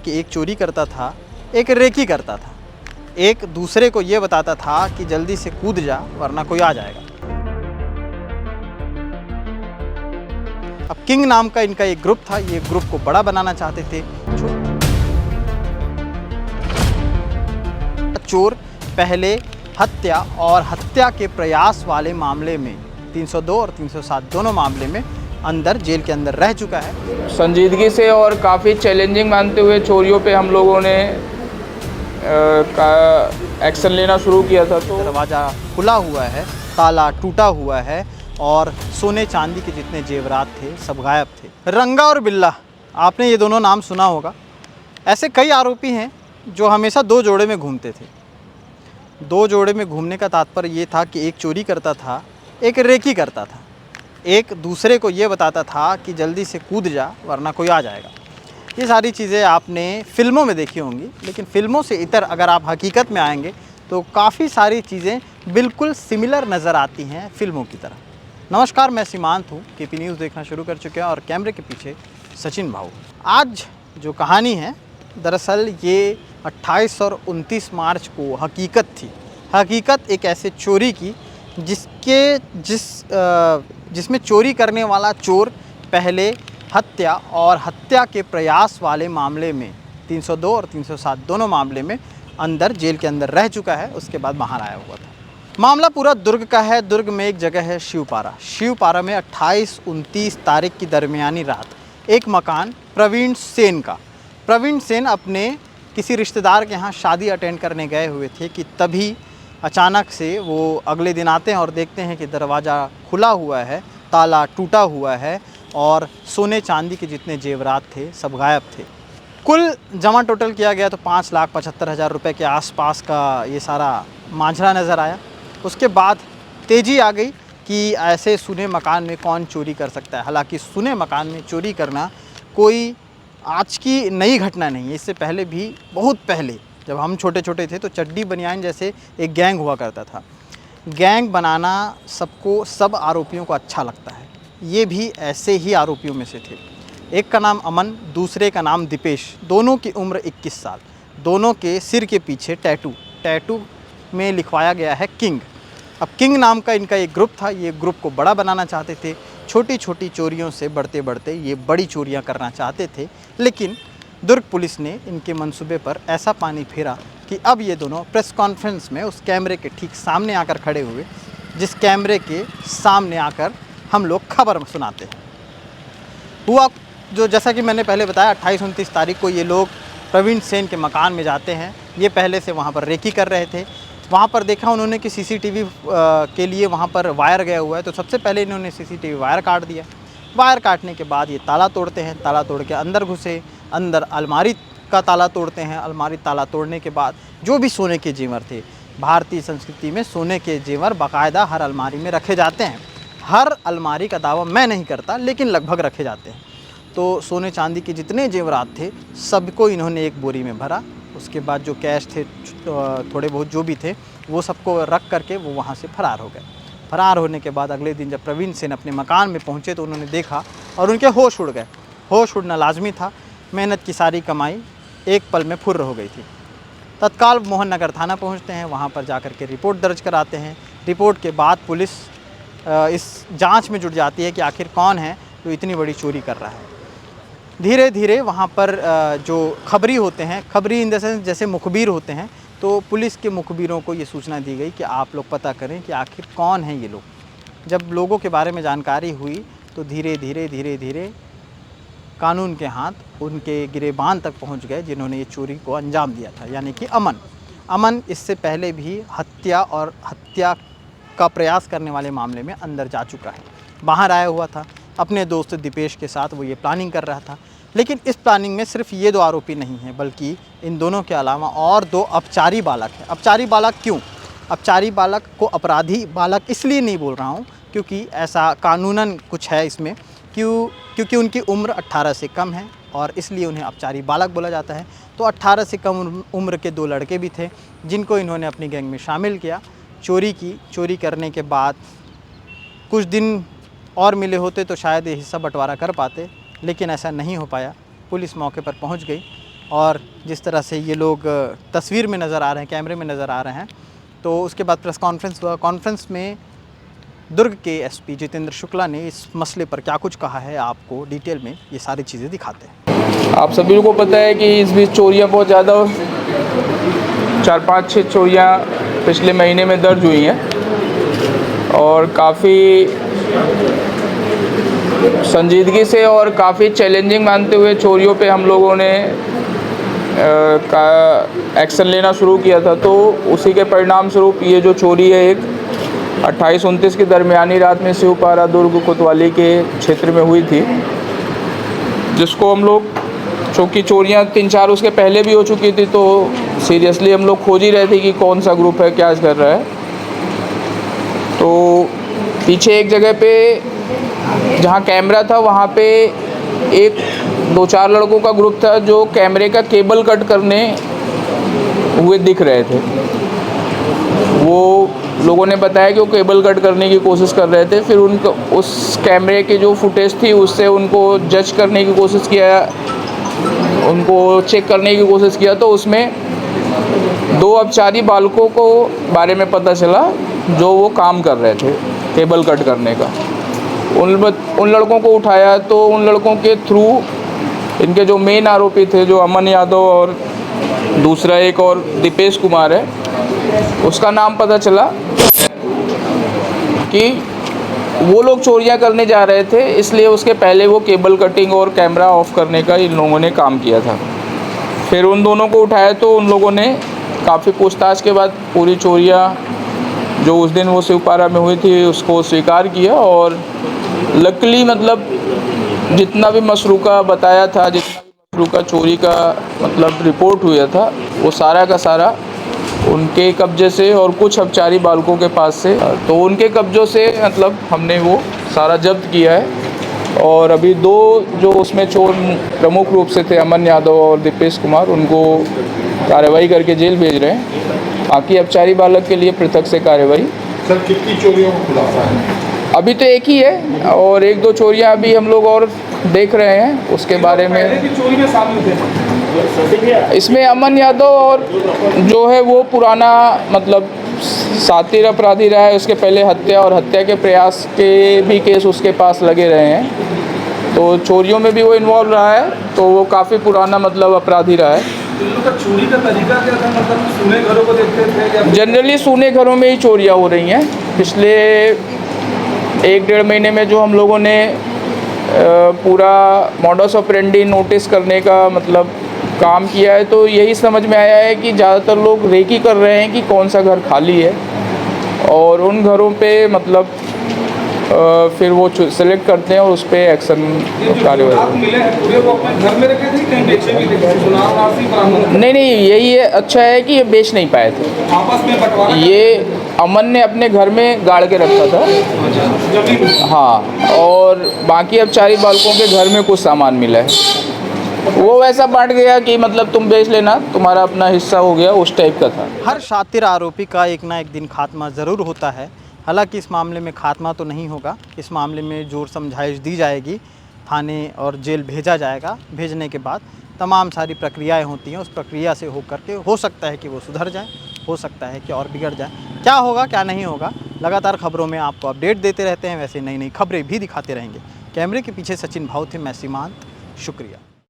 कि एक चोरी करता था, एक रेकी करता था। एक दूसरे को ये बताता था कि जल्दी से कूद जा वरना कोई आ जाएगा। अब किंग नाम का इनका एक ग्रुप था, ये ग्रुप को बड़ा बनाना चाहते थे। चोर पहले हत्या और हत्या के प्रयास वाले मामले में 302 और 307 दोनों मामले में अंदर जेल के अंदर रह चुका है। संजीदगी से और काफ़ी चैलेंजिंग मानते हुए चोरियों पे हम लोगों ने एक्शन लेना शुरू किया था। तो दरवाज़ा खुला हुआ है, ताला टूटा हुआ है और सोने चांदी के जितने जेवरात थे सब गायब थे। रंगा और बिल्ला, आपने ये दोनों नाम सुना होगा। ऐसे कई आरोपी हैं जो हमेशा दो जोड़े में घूमते थे। दो जोड़े में घूमने का तात्पर्य ये था कि एक चोरी करता था, एक रेकी करता था। एक दूसरे को ये बताता था कि जल्दी से कूद जा वरना कोई आ जाएगा। ये सारी चीज़ें आपने फ़िल्मों में देखी होंगी, लेकिन फ़िल्मों से इतर अगर आप हकीकत में आएंगे तो काफ़ी सारी चीज़ें बिल्कुल सिमिलर नज़र आती हैं फ़िल्मों की तरह। नमस्कार, मैं सीमांत हूँ। केपी न्यूज़ देखना शुरू कर चुके हैं और कैमरे के पीछे सचिन भाऊ। आज जो कहानी है, दरअसल ये 28 और 29 मार्च को हकीकत थी। हकीकत एक ऐसे चोरी की जिसमें चोरी करने वाला चोर पहले हत्या और हत्या के प्रयास वाले मामले में 302 और 307 दोनों मामले में अंदर जेल के अंदर रह चुका है। उसके बाद बाहर आया हुआ था। मामला पूरा दुर्ग का है। दुर्ग में एक जगह है शिवपारा। शिवपारा में 28-29 तारीख की दरमियानी रात एक मकान प्रवीण सेन का। प्रवीण सेन अपने किसी रिश्तेदार के यहाँ शादी अटेंड करने गए हुए थे कि तभी अचानक से वो अगले दिन आते हैं और देखते हैं कि दरवाज़ा खुला हुआ है, ताला टूटा हुआ है और सोने चांदी के जितने जेवरात थे सब गायब थे। कुल जमा टोटल किया गया तो 5,75,000 रुपये के आसपास का ये सारा मांझरा नज़र आया। उसके बाद तेज़ी आ गई कि ऐसे सुने मकान में कौन चोरी कर सकता है। हालांकि सुने मकान में चोरी करना कोई आज की नई घटना नहीं है। इससे पहले भी, बहुत पहले जब हम छोटे छोटे थे तो चड्डी बनियान जैसे एक गैंग हुआ करता था। गैंग बनाना सब आरोपियों को अच्छा लगता है। ये भी ऐसे ही आरोपियों में से थे। एक का नाम अमन, दूसरे का नाम दीपेश। दोनों की उम्र 21 साल। दोनों के सिर के पीछे टैटू में लिखवाया गया है किंग। अब किंग नाम का इनका एक ग्रुप था, ये ग्रुप को बड़ा बनाना चाहते थे। छोटी छोटी चोरियों से बढ़ते बढ़ते ये बड़ी चोरियां करना चाहते थे। लेकिन दुर्ग पुलिस ने इनके मंसूबे पर ऐसा पानी फेरा कि अब ये दोनों प्रेस कॉन्फ्रेंस में उस कैमरे के ठीक सामने आकर खड़े हुए, जिस कैमरे के सामने आकर हम लोग खबर सुनाते हैं। हुआ जो, जैसा कि मैंने पहले बताया, 28-29 तारीख को ये लोग प्रवीण सेन के मकान में जाते हैं। ये पहले से वहाँ पर रेकी कर रहे थे। वहाँ पर देखा उन्होंने कि सीसीटीवी के लिए वहाँ पर वायर गया हुआ है, तो सबसे पहले इन्होंने सीसीटीवी वायर काट दिया। वायर काटने के बाद ये ताला तोड़ते हैं। ताला तोड़ के अंदर घुसे। अंदर अलमारी का ताला तोड़ते हैं। अलमारी ताला तोड़ने के बाद जो भी सोने के जेवर थे, भारतीय संस्कृति में सोने के जेवर बाकायदा हर अलमारी में रखे जाते हैं। हर अलमारी का दावा मैं नहीं करता, लेकिन लगभग रखे जाते हैं। तो सोने चांदी के जितने जेवरात थे सबको इन्होंने एक बोरी में भरा। उसके बाद जो कैश थे, थोड़े बहुत जो भी थे, वो सबको रख करके वो वहाँ से फरार हो गए। फरार होने के बाद अगले दिन जब प्रवीण सेन अपने मकान में पहुँचे तो उन्होंने देखा और उनके होश उड़ गए। होश उड़ना लाजमी था। मेहनत की सारी कमाई एक पल में फुर्र हो गई थी। तत्काल मोहन नगर थाना पहुँचते हैं। वहाँ पर जाकर के रिपोर्ट दर्ज कराते हैं। रिपोर्ट के बाद पुलिस इस जांच में जुट जाती है कि आखिर कौन है जो इतनी बड़ी चोरी कर रहा है। धीरे धीरे वहाँ पर जो खबरी होते हैं, खबरी इन द सेंस जैसे मुखबिर होते हैं, तो पुलिस के मुखबिरों को ये सूचना दी गई कि आप लोग पता करें कि आखिर कौन है ये लोग। जब लोगों के बारे में जानकारी हुई तो धीरे धीरे कानून के हाथ उनके गिरेबान तक पहुंच गए जिन्होंने ये चोरी को अंजाम दिया था, यानी कि अमन इससे पहले भी हत्या और हत्या का प्रयास करने वाले मामले में अंदर जा चुका है। बाहर आया हुआ था अपने दोस्त दीपेश के साथ, वो ये प्लानिंग कर रहा था। लेकिन इस प्लानिंग में सिर्फ ये दो आरोपी नहीं हैं, बल्कि इन दोनों के अलावा और दो अपचारी बालक हैं। अपचारी बालक क्यों? अपचारी बालक को अपराधी बालक इसलिए नहीं बोल रहा हूँ क्योंकि ऐसा कानूनन कुछ है इसमें, क्योंकि उनकी उम्र 18 से कम है और इसलिए उन्हें अपचारी बालक बोला जाता है। तो 18 से कम उम्र के दो लड़के भी थे जिनको इन्होंने अपनी गैंग में शामिल किया। चोरी करने के बाद कुछ दिन और मिले होते तो शायद ये हिस्सा बंटवारा कर पाते, लेकिन ऐसा नहीं हो पाया। पुलिस मौके पर पहुंच गई। और जिस तरह से ये लोग तस्वीर में नज़र आ रहे हैं, कैमरे में नज़र आ रहे हैं। तो उसके बाद प्रेस कॉन्फ्रेंस हुआ। कॉन्फ्रेंस में दुर्ग के एसपी जितेंद्र शुक्ला ने इस मसले पर क्या कुछ कहा है, आपको डिटेल में ये सारी चीज़ें दिखाते हैं। आप सभी को पता है कि इस बीच चोरियां बहुत ज़्यादा 4-5-6 चोरियां पिछले महीने में दर्ज हुई हैं और काफ़ी संजीदगी से और काफ़ी चैलेंजिंग मानते हुए चोरियों पे हम लोगों ने का एक्शन लेना शुरू किया था। तो उसी के परिणाम स्वरूप ये जो चोरी है एक 28-29 की दरमियानी रात में शिवपारा दुर्ग कोतवाली के क्षेत्र में हुई थी, जिसको हम लोग, चूँकि चोरियां 3-4 उसके पहले भी हो चुकी थी, तो सीरियसली हम लोग खोज ही रहे थे कि कौन सा ग्रुप है, क्या कर रहा है। तो पीछे एक जगह पे जहाँ कैमरा था वहाँ पे एक 2-4 लड़कों का ग्रुप था जो कैमरे का केबल कट करने हुए दिख रहे थे। वो लोगों ने बताया कि वो केबल कट करने की कोशिश कर रहे थे। फिर उनको उस कैमरे की जो फुटेज थी उससे उनको जज करने की कोशिश किया, उनको चेक करने की कोशिश किया, तो उसमें 2 अपचारी बालकों को बारे में पता चला जो वो काम कर रहे थे केबल कट करने का। उन लड़कों को उठाया तो उन लड़कों के थ्रू इनके जो मेन आरोपी थे, जो अमन यादव और दूसरा एक और दीपेश कुमार है, उसका नाम पता चला कि वो लोग चोरियां करने जा रहे थे, इसलिए उसके पहले वो केबल कटिंग और कैमरा ऑफ करने का इन लोगों ने काम किया था। फिर उन दोनों को उठाया तो उन लोगों ने काफ़ी पूछताछ के बाद पूरी चोरियां जो उस दिन वो शिवपारा में हुई थी उसको स्वीकार किया। और लकीली मतलब जितना भी मशरूका बताया था, जितना भी मशरूका चोरी का मतलब रिपोर्ट हुआ था, वो सारा का सारा उनके कब्जे से और कुछ अपचारी बालकों के पास से, तो उनके कब्जों से मतलब हमने वो सारा जब्त किया है। और अभी 2 जो उसमें चोर प्रमुख रूप से थे, अमन यादव और दीपेश कुमार, उनको कार्रवाई करके जेल भेज रहे हैं। बाकी अपचारी बालक के लिए पृथक से कार्रवाई। सर कितनी चोरियों का खुलासा है? अभी तो एक ही है और 1-2 चोरियां अभी हम लोग और देख रहे हैं उसके बारे में। चोरी में शामिल थे इसमें अमन यादव और जो है वो पुराना मतलब सातिर अपराधी रहा है, उसके पहले हत्या और हत्या के प्रयास के भी केस उसके पास लगे रहे हैं, तो चोरियों में भी वो इन्वॉल्व रहा है, तो वो काफ़ी पुराना मतलब अपराधी रहा है। चोरी का तरीका क्या था? मतलब सूने घरों को देखते थे या जनरली सूने घरों में ही चोरियां हो रही हैं। पिछले 1-1.5 महीने में जो हम लोगों ने पूरा मॉडस ऑपरेंडी नोटिस करने का मतलब काम किया है, तो यही समझ में आया है कि ज़्यादातर लोग रेकी कर रहे हैं कि कौन सा घर खाली है और उन घरों पे मतलब फिर वो सेलेक्ट करते हैं और उस पर एक्शन कार्रवाई। नहीं, यही है, अच्छा है कि ये बेच नहीं पाए थे, आपस में बंटवारा ये अमन ने अपने घर में गाड़ के रखा था। हाँ, और बाकी अपचारी बालकों के घर में कुछ सामान मिला है, वो वैसा बांट गया कि मतलब तुम बेच लेना, तुम्हारा अपना हिस्सा हो गया, उस टाइप का था। हर शातिर आरोपी का एक ना एक दिन खात्मा ज़रूर होता है। हालांकि इस मामले में खात्मा तो नहीं होगा, इस मामले में जोर समझाइश दी जाएगी, थाने और जेल भेजा जाएगा। भेजने के बाद तमाम सारी प्रक्रियाएं होती हैं, उस प्रक्रिया से होकर के हो सकता है कि वो सुधर जाए, हो सकता है कि और बिगड़ जाए। क्या होगा क्या नहीं होगा, लगातार खबरों में आपको अपडेट देते रहते हैं, वैसे नई नई खबरें भी दिखाते रहेंगे। कैमरे के पीछे सचिन भाऊ थे, मैं सीमांत, शुक्रिया।